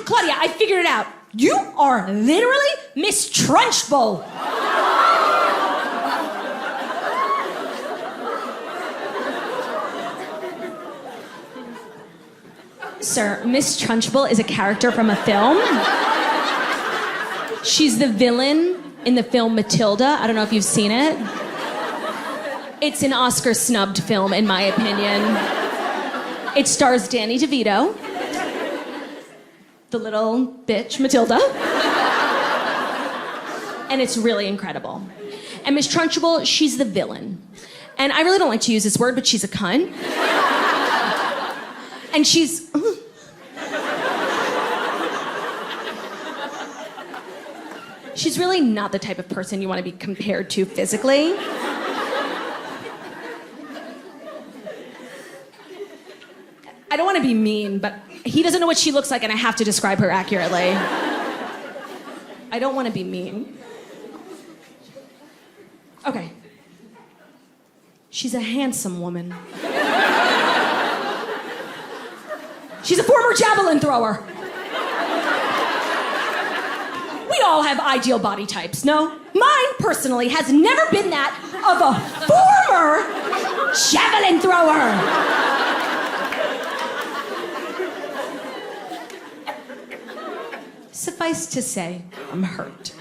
Claudia, I figured it out. You are literally Miss Trunchbull. Sir, Miss Trunchbull is a character from a film. She's the villain in the film Matilda. I don't know if you've seen it. It's an Oscar-snubbed film, in my opinion. It stars Danny DeVito, the little bitch, Matilda. And it's really incredible. And Miss Trunchbull, she's the villain. And I really don't like to use this word, but she's a cunt. And she's... She's really not the type of person you want to be compared to physically. I don't want to be mean, but he doesn't know what she looks like and I have to describe her accurately. I don't want to be mean. Okay. She's a handsome woman. She's a former javelin thrower. We all have ideal body types, no? Mine, personally, has never been that of a former javelin thrower. Suffice to say, I'm hurt.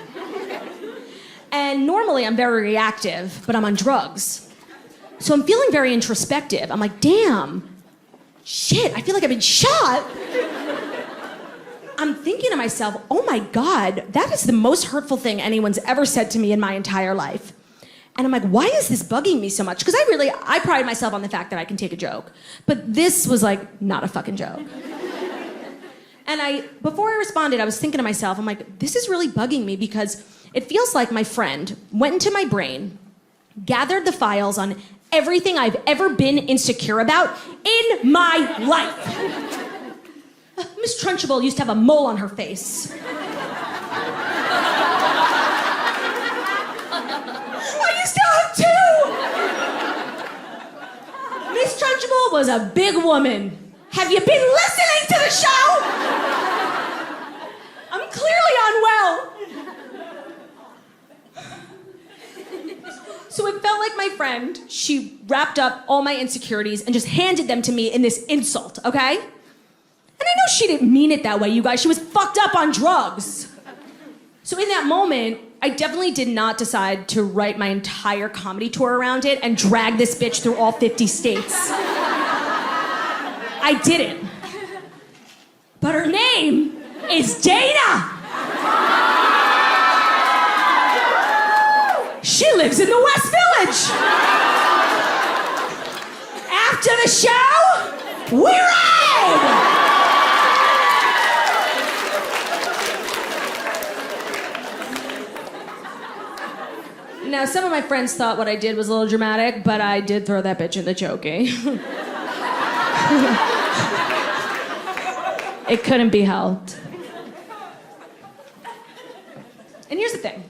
And normally I'm very reactive, but I'm on drugs. So I'm feeling very introspective. I'm like, damn, shit, I feel like I've been shot. I'm thinking to myself, oh my God, that is the most hurtful thing anyone's ever said to me in my entire life. And I'm like, why is this bugging me so much? Because I pride myself on the fact that I can take a joke. But this was like, not a fucking joke. And before I responded, I was thinking to myself, I'm like, this is really bugging me because it feels like my friend went into my brain, gathered the files on everything I've ever been insecure about in my life. Miss Trunchbull used to have a mole on her face. I used to have two! Miss Trunchbull was a big woman. Have you been listening to the show? I'm clearly unwell. So it felt like my friend, she wrapped up all my insecurities and just handed them to me in this insult, okay? And I know she didn't mean it that way, you guys. She was fucked up on drugs. So in that moment, I definitely did not decide to write my entire comedy tour around it and drag this bitch through all 50 states. I didn't. But her name is Dana. She lives in the West Village. After the show, we ride! Now, some of my friends thought what I did was a little dramatic, but I did throw that bitch in the chokey. It couldn't be helped. And here's the thing.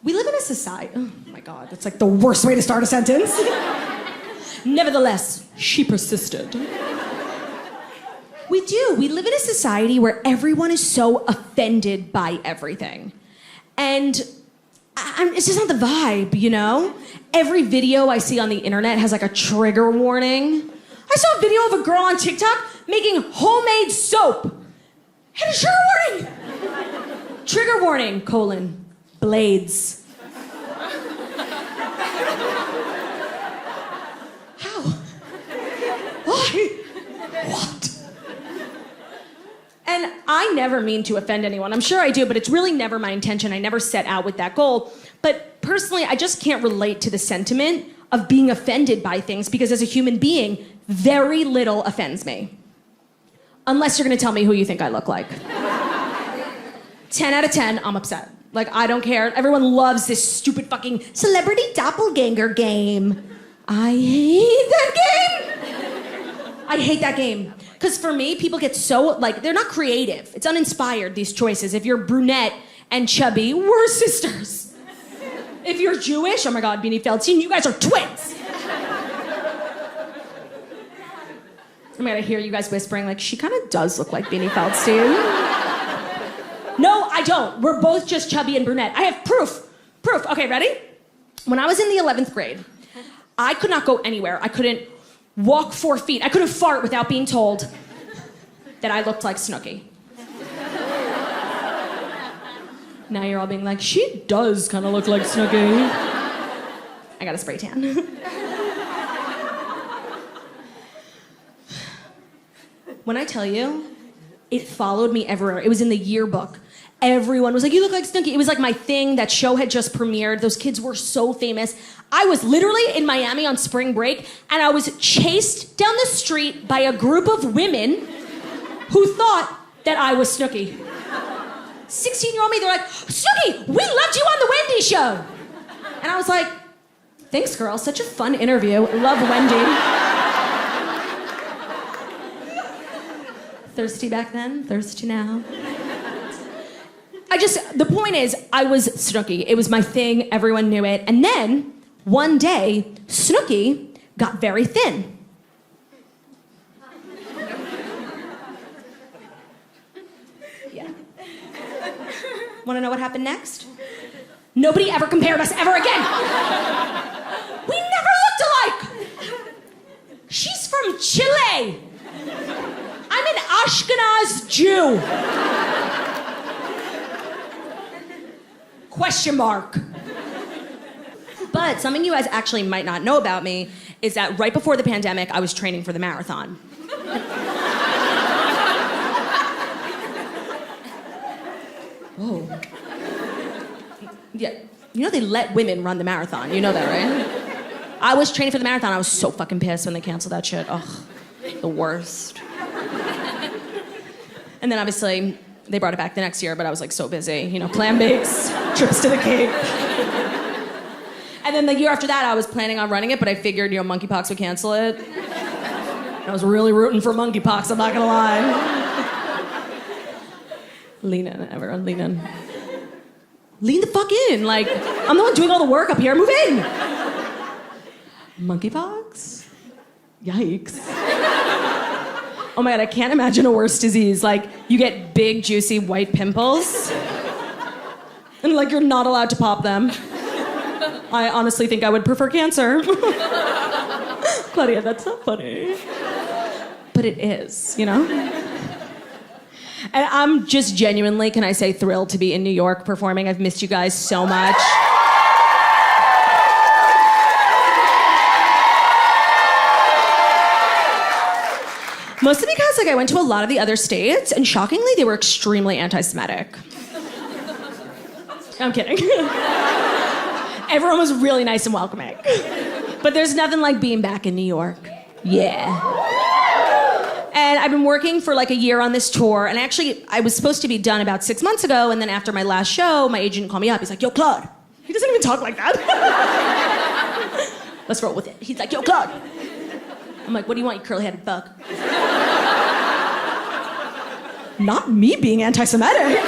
We live in a society... Oh, my God, that's like the worst way to start a sentence. Nevertheless, she persisted. We do. We live in a society where everyone is so offended by everything. And... it's just not the vibe, you know? Every video I see on the internet has like a trigger warning. I saw a video of a girl on TikTok making homemade soap. Had a trigger warning. Trigger warning, blades. How? Why? What? And I never mean to offend anyone. I'm sure I do, but it's really never my intention. I never set out with that goal. But personally, I just can't relate to the sentiment of being offended by things because as a human being, very little offends me. Unless you're gonna tell me who you think I look like. 10 out of 10, I'm upset. Like, I don't care. Everyone loves this stupid fucking celebrity doppelganger game. I hate that game. I hate that game. Because for me, people get so, like, they're not creative. It's uninspired, these choices. If you're brunette and chubby, we're sisters. If you're Jewish, oh my God, Beanie Feldstein, you guys are twins. I'm gonna hear you guys whispering, like, she kind of does look like Beanie Feldstein. No, I don't. We're both just chubby and brunette. I have proof. Proof. Okay, ready? When I was in the 11th grade, I could not go anywhere. I couldn't walk 4 feet. I couldn't fart without being told that I looked like Snooki. Now you're all being like, she does kind of look like Snooki. I got a spray tan. When I tell you, it followed me everywhere. It was in the yearbook. Everyone was like, you look like Snooki. It was like my thing. That show had just premiered. Those kids were so famous. I was literally in Miami on spring break, and I was chased down the street by a group of women who thought that I was Snooki. 16-year-old me, they're like, Snooki, we loved you on the Wendy show. And I was like, thanks, girl. Such a fun interview. Love Wendy. Thirsty back then, thirsty now. The point is, I was Snooki. It was my thing, everyone knew it. And then, one day, Snooki got very thin. Yeah. Wanna know what happened next? Nobody ever compared us ever again. We never looked alike. She's from Chile. I'm an Ashkenaz Jew. Question mark. But something you guys actually might not know about me is that right before the pandemic, I was training for the marathon. Whoa. Yeah, you know they let women run the marathon. You know that, right? I was training for the marathon. I was so fucking pissed when they canceled that shit. Ugh, the worst. And then obviously, they brought it back the next year, but I was like so busy. You know, clam bakes, trips to the Cape. And then the year after that, I was planning on running it, but I figured, monkeypox would cancel it. I was really rooting for monkeypox, I'm not gonna lie. Lean in, everyone, lean in. Lean the fuck in. Like, I'm the one doing all the work up here. Move in. Monkeypox? Yikes. Oh my God, I can't imagine a worse disease. Like, you get big, juicy white pimples, and like you're not allowed to pop them. I honestly think I would prefer cancer. Claudia, that's not funny. But it is, And I'm just genuinely, can I say, thrilled to be in New York performing. I've missed you guys so much. Mostly because I went to a lot of the other states, and shockingly, they were extremely anti-Semitic. I'm kidding. Everyone was really nice and welcoming. But there's nothing like being back in New York. Yeah. And I've been working for like a year on this tour, and I was supposed to be done about 6 months ago, and then after my last show, my agent called me up. He's like, yo, Claude. He doesn't even talk like that. Let's roll with it. He's like, yo, Claude. I'm like, what do you want, you curly-headed fuck? Not me being anti-Semitic.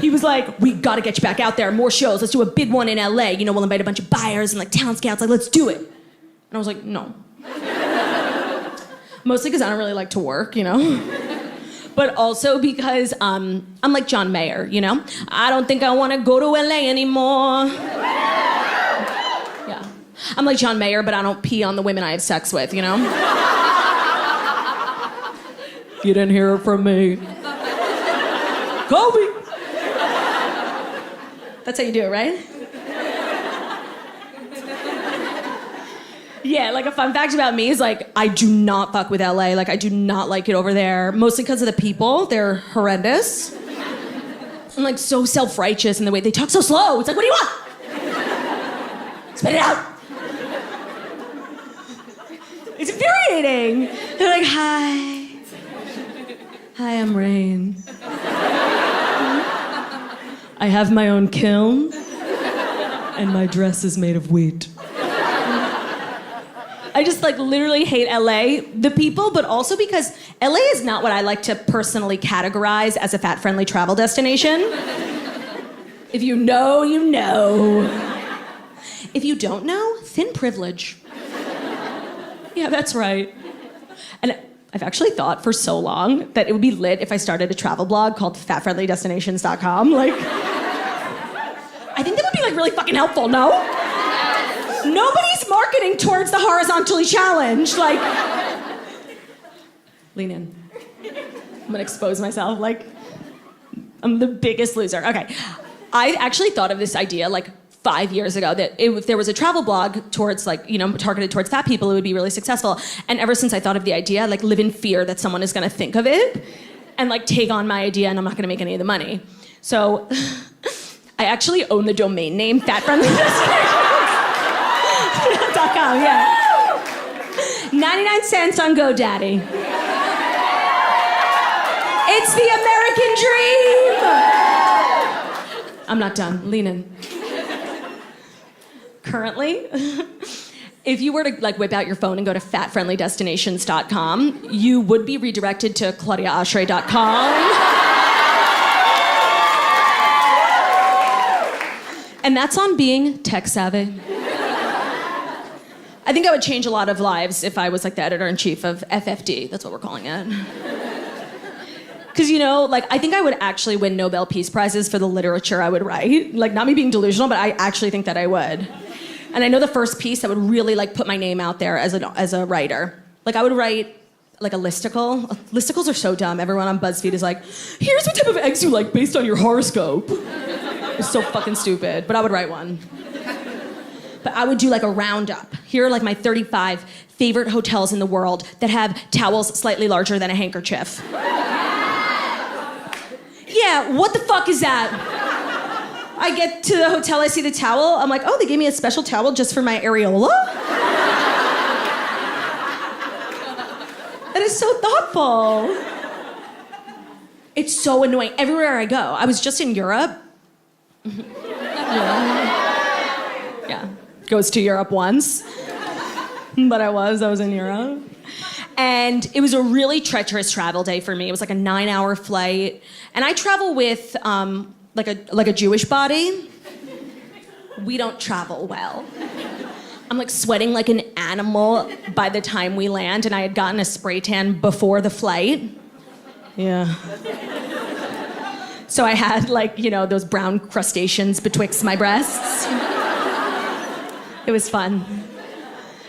He was like, we gotta get you back out there, more shows. Let's do a big one in LA. We'll invite a bunch of buyers and like town scouts. Like, let's do it. And I was like, no. Mostly because I don't really like to work, But also because I'm like John Mayer, I don't think I want to go to LA anymore. Yeah. I'm like John Mayer, but I don't pee on the women I have sex with, You didn't hear it from me. Kobe. That's how you do it, right? Yeah, like a fun fact about me is like, I do not fuck with LA. Like, I do not like it over there. Mostly because of the people. They're horrendous. And like so self-righteous in the way they talk so slow. It's like, what do you want? Spit it out. It's infuriating. They're like, hi. Hi, I'm Rain. I have my own kiln, and my dress is made of wheat. I just like literally hate LA, the people, but also because LA is not what I like to personally categorize as a fat-friendly travel destination. If you know, you know. If you don't know, thin privilege. Yeah, that's right. And I've actually thought for so long that it would be lit if I started a travel blog called fatfriendlydestinations.com. Like, I think that would be like really fucking helpful, no? Nobody's marketing towards the horizontally challenged. Like, lean in. I'm gonna expose myself. Like, I'm the biggest loser. Okay. I actually thought of this idea like 5 years ago that if there was a travel blog towards like, you know, targeted towards fat people, it would be really successful. And ever since I thought of the idea, I like live in fear that someone is gonna think of it and like take on my idea and I'm not gonna make any of the money. So I actually own the domain name fatfriendlydestinations.com, yeah. 99 cents on GoDaddy. It's the American dream! I'm not done, lean in. Currently, if you were to like whip out your phone and go to fatfriendlydestinations.com, you would be redirected to claudiaoshry.com. And that's on being tech savvy. I think I would change a lot of lives if I was like the editor-in-chief of FFD. That's what we're calling it. Because, you know, like, I think I would actually win Nobel Peace Prizes for the literature I would write. Like, not me being delusional, but I actually think that I would. And I know the first piece that would really, like, put my name out there as a writer. Like, I would write, like, a listicle. Listicles are so dumb. Everyone on BuzzFeed is like, here's what type of eggs you like based on your horoscope. It's so fucking stupid, but I would write one. But I would do, like, a roundup. Here are, like, my 35 favorite hotels in the world that have towels slightly larger than a handkerchief. Yeah, what the fuck is that? I get to the hotel, I see the towel. I'm like, oh, they gave me a special towel just for my areola? That is so thoughtful. It's so annoying. Everywhere I go. I was just in Europe. Yeah. Goes to Europe once. But I was in Europe. And it was a really treacherous travel day for me. It was like a 9-hour flight. And I travel with like a Jewish body. We don't travel well. I'm like sweating like an animal by the time we land, and I had gotten a spray tan before the flight. Yeah. So I had like, you know, those brown crustaceans betwixt my breasts. It was fun.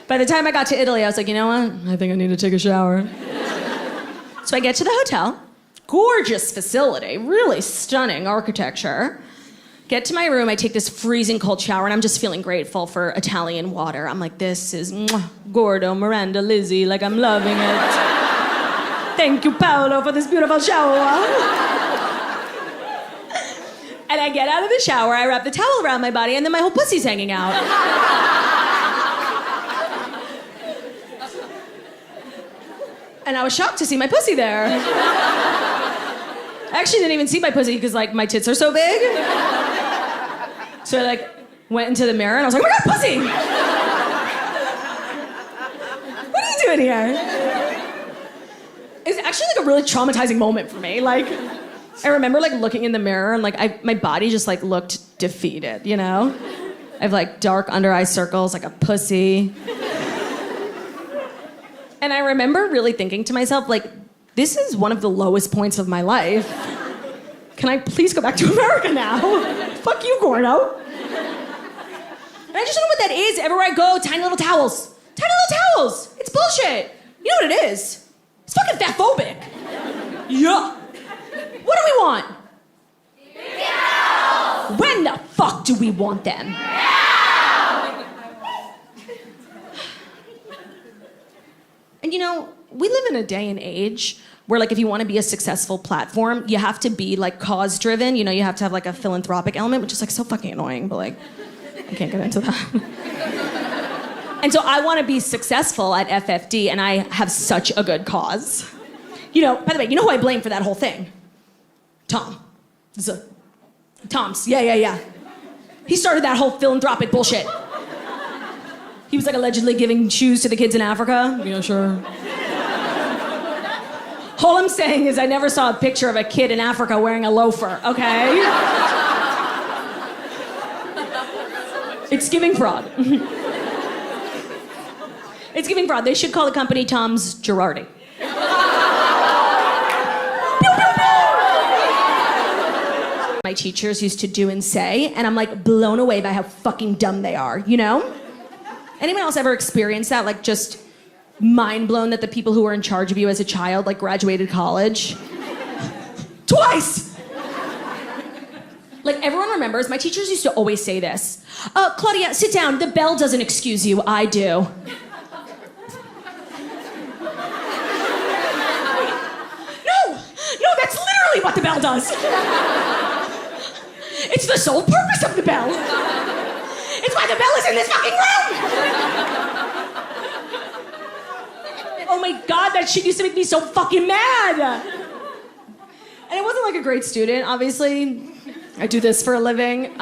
By the time I got to Italy, I was like, you know what? I think I need to take a shower. So I get to the hotel. Gorgeous facility, really stunning architecture. Get to my room, I take this freezing cold shower, and I'm just feeling grateful for Italian water. I'm like, this is Gordo, Miranda, Lizzie, like I'm loving it. Thank you, Paolo, for this beautiful shower. And I get out of the shower, I wrap the towel around my body, and then my whole pussy's hanging out. And I was shocked to see my pussy there. I actually didn't even see my pussy because like my tits are so big. So I like went into the mirror and I was like, oh my God, pussy! What are you doing here? It was actually like a really traumatizing moment for me. Like, I remember like looking in the mirror and like my body just like looked defeated, you know? I have like dark under eye circles, like a pussy. And I remember really thinking to myself, like, this is one of the lowest points of my life. Can I please go back to America now? Fuck you, Gordo. And I just don't know what that is. Everywhere I go, tiny little towels. Tiny little towels. It's bullshit. You know what it is? It's fucking fatphobic. Yeah. What do we want? Now. When the fuck do we want them? Now. And you know, we live in a day and age where like if you want to be a successful platform, you have to be like cause driven. You know, you have to have like a philanthropic element, which is like so fucking annoying, but like I can't get into that. And so I want to be successful at FFD, and I have such a good cause. You know, by the way, you know who I blame for that whole thing? Tom. Tom's. Yeah. He started that whole philanthropic bullshit. He was like allegedly giving shoes to the kids in Africa. Yeah, sure. All I'm saying is I never saw a picture of a kid in Africa wearing a loafer, okay? It's giving fraud. It's giving fraud. They should call the company Tom's Girardi. My teachers used to do and say, and I'm like blown away by how fucking dumb they are, you know? Anyone else ever experienced that? Like just mind blown that the people who were in charge of you as a child like graduated college? Twice! Like everyone remembers, my teachers used to always say this. Claudia, sit down. The bell doesn't excuse you. I do. No, that's literally what the bell does. It's the sole purpose of the bell. It's why the bell is in this fucking room. Oh my God, that shit used to make me so fucking mad. And I wasn't like a great student, obviously. I do this for a living.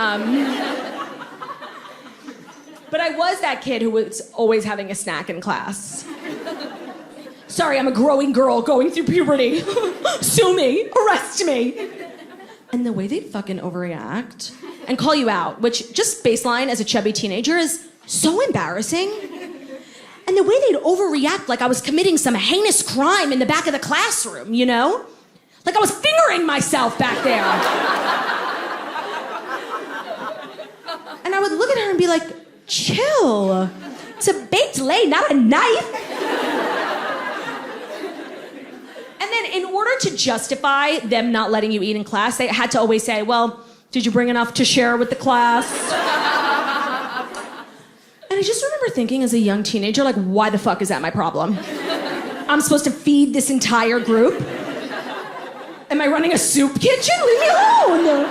But I was that kid who was always having a snack in class. Sorry, I'm a growing girl going through puberty. Sue me, arrest me. And the way they'd fucking overreact and call you out, which just baseline as a chubby teenager is so embarrassing. And the way they'd overreact like I was committing some heinous crime in the back of the classroom, you know? Like I was fingering myself back there. And I would look at her and be like, chill. It's a baked lay, not a knife. And then in order to justify them not letting you eat in class, they had to always say, well, did you bring enough to share with the class? And I just remember thinking as a young teenager, like, why the fuck is that my problem? I'm supposed to feed this entire group? Am I running a soup kitchen? Leave me alone!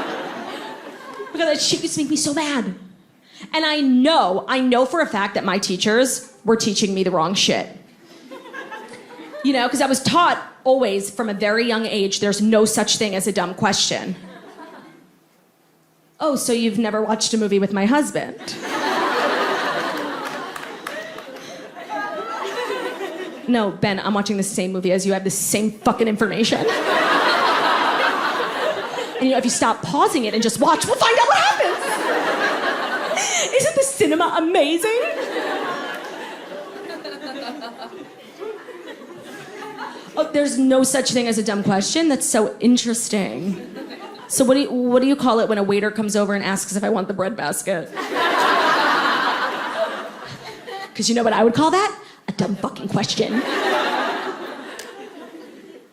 Because that shit used to make me so mad. And I know for a fact that my teachers were teaching me the wrong shit. You know, because I was taught always from a very young age, there's no such thing as a dumb question. Oh, so you've never watched a movie with my husband? No, Ben, I'm watching the same movie as you. I have the same fucking information. And you know, if you stop pausing it and just watch, we'll find out what happens. Isn't the cinema amazing? Oh, there's no such thing as a dumb question? That's so interesting. So what do you call it when a waiter comes over and asks if I want the bread basket? Because you know what I would call that? A dumb fucking question.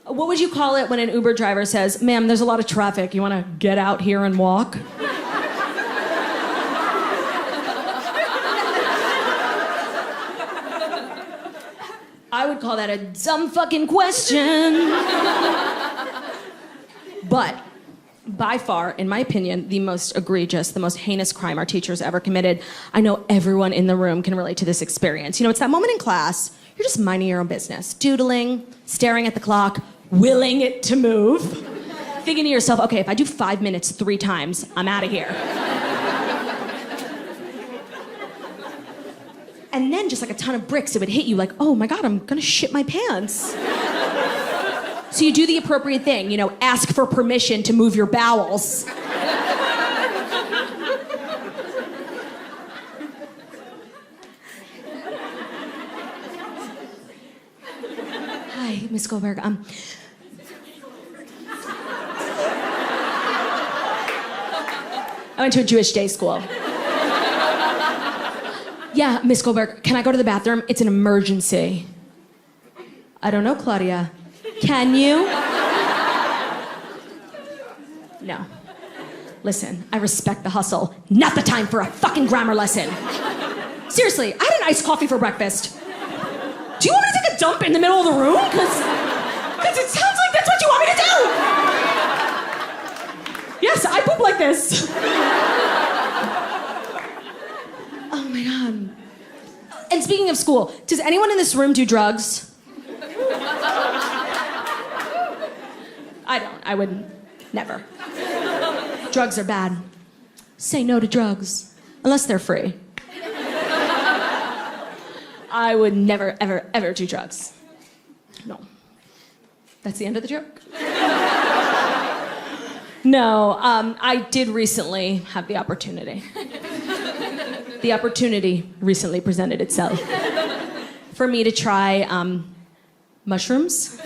What would you call it when an Uber driver says, ma'am, there's a lot of traffic. You want to get out here and walk? I would call that a dumb fucking question. But by far, in my opinion, the most egregious, the most heinous crime our teachers ever committed. I know everyone in the room can relate to this experience. You know, it's that moment in class, you're just minding your own business, doodling, staring at the clock, willing it to move, thinking to yourself, okay, if I do 5 minutes 3 times, I'm out of here. And then just like a ton of bricks, it would hit you like, oh my God, I'm gonna shit my pants. So you do the appropriate thing, you know, ask for permission to move your bowels. Hi, Miss Goldberg. I went to a Jewish day school. Yeah, Miss Goldberg, can I go to the bathroom? It's an emergency. I don't know, Claudia. Can you? No. Listen, I respect the hustle. Not the time for a fucking grammar lesson. Seriously, I had an iced coffee for breakfast. Do you want me to take a dump in the middle of the room? Because it sounds like that's what you want me to do. Yes, I poop like this. Oh my God. And speaking of school, does anyone in this room do drugs? I don't. I would never. Drugs are bad. Say no to drugs, unless they're free. I would never, ever, ever do drugs. No. That's the end of the joke? No, I did recently have the opportunity. The opportunity recently presented itself. for me to try mushrooms.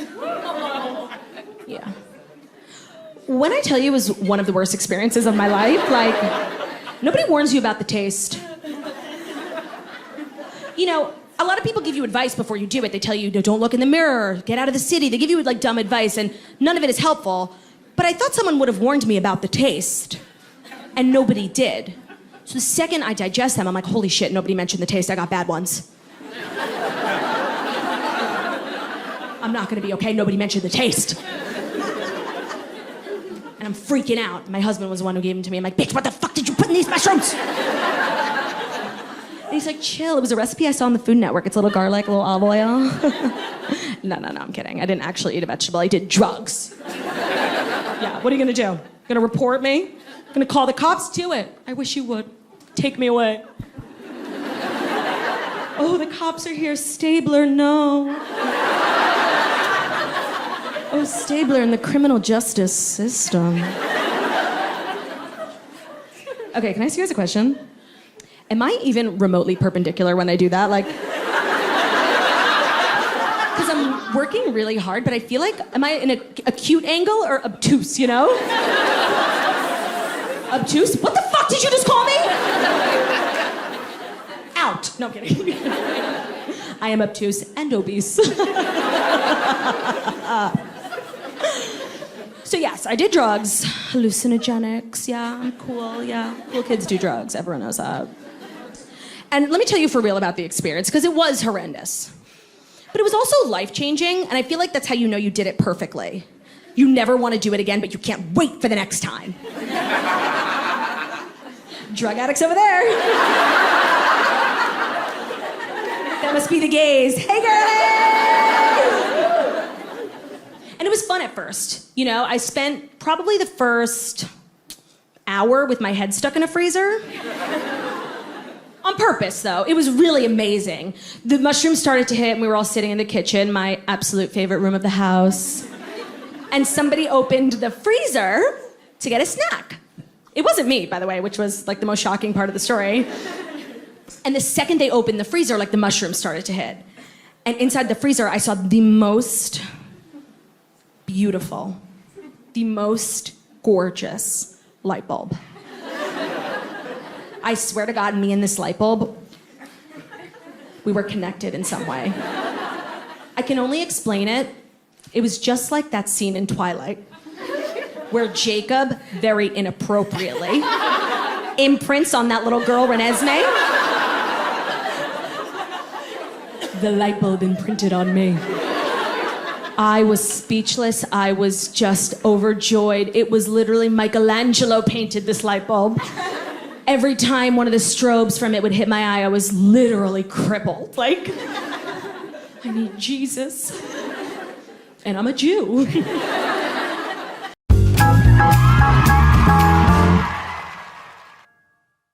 Yeah. When I tell you it was one of the worst experiences of my life, like, nobody warns you about the taste. You know, a lot of people give you advice before you do it. They tell you, don't look in the mirror, get out of the city. They give you like dumb advice, and none of it is helpful. But I thought someone would have warned me about the taste, and nobody did. So the second I digest them, I'm like, holy shit, nobody mentioned the taste. I got bad ones. I'm not gonna be okay. Nobody mentioned the taste. And I'm freaking out. My husband was the one who gave them to me. I'm like, bitch, what the fuck did you put in these mushrooms? And he's like, chill. It was a recipe I saw on the Food Network. It's a little garlic, a little olive oil. No, I'm kidding. I didn't actually eat a vegetable. I did drugs. Yeah, what are you gonna do? Gonna report me? Gonna call the cops? Do it. I wish you would. Take me away. Oh, the cops are here. Stabler, no. Oh, Stabler in the criminal justice system. Okay, can I ask you guys a question? Am I even remotely perpendicular when I do that? Like, because I'm working really hard, but I feel like, am I in a acute angle or obtuse, you know? Obtuse? What the fuck did you just call me? Out. No, I'm kidding. I am obtuse and obese. So yes, I did drugs, hallucinogenics, yeah, I'm cool, yeah. Cool kids do drugs, everyone knows that. And let me tell you for real about the experience, because it was horrendous. But it was also life-changing, and I feel like that's how you know you did it perfectly. You never want to do it again, but you can't wait for the next time. Drug addicts over there. That must be the gays. Hey, girlies! And it was fun at first. You know, I spent probably the first hour with my head stuck in a freezer. On purpose, though. It was really amazing. The mushrooms started to hit, and we were all sitting in the kitchen, my absolute favorite room of the house. And somebody opened the freezer to get a snack. It wasn't me, by the way, which was like the most shocking part of the story. And the second they opened the freezer, like the mushrooms started to hit. And inside the freezer, I saw the most beautiful, the most gorgeous light bulb. I swear to God, me and this light bulb, we were connected in some way. I can only explain it. It was just like that scene in Twilight, where Jacob, very inappropriately, imprints on that little girl, Renesmee. The light bulb imprinted on me. I was speechless. I was just overjoyed. It was literally Michelangelo painted this light bulb. Every time one of the strobes from it would hit my eye, I was literally crippled. Like, I need Jesus. And I'm a Jew.